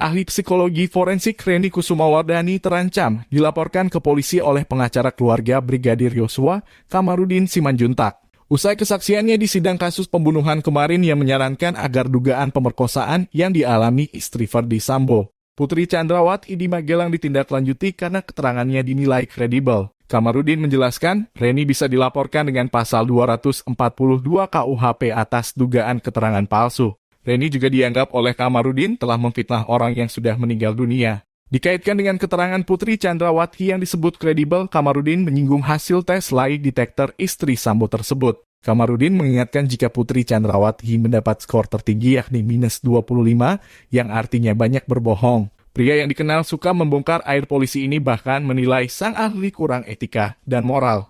Ahli psikologi forensik Reni Kusumawardhani terancam dilaporkan ke polisi oleh pengacara keluarga Brigadir Yosua, Kamarudin Simanjuntak. Usai kesaksiannya di sidang kasus pembunuhan kemarin yang menyarankan agar dugaan pemerkosaan yang dialami istri Ferdy Sambo, Putri Chandrawati di Magelang ditindaklanjuti karena keterangannya dinilai kredibel. Kamarudin menjelaskan, Reni bisa dilaporkan dengan pasal 242 KUHP atas dugaan keterangan palsu. Reni juga dianggap oleh Kamarudin telah memfitnah orang yang sudah meninggal dunia. Dikaitkan dengan keterangan Putri Chandrawati yang disebut kredibel, Kamarudin menyinggung hasil tes lie detector istri Sambo tersebut. Kamarudin mengingatkan jika Putri Chandrawati mendapat skor tertinggi yakni -25, yang artinya banyak berbohong. Pria yang dikenal suka membongkar air polisi ini bahkan menilai sang ahli kurang etika dan moral.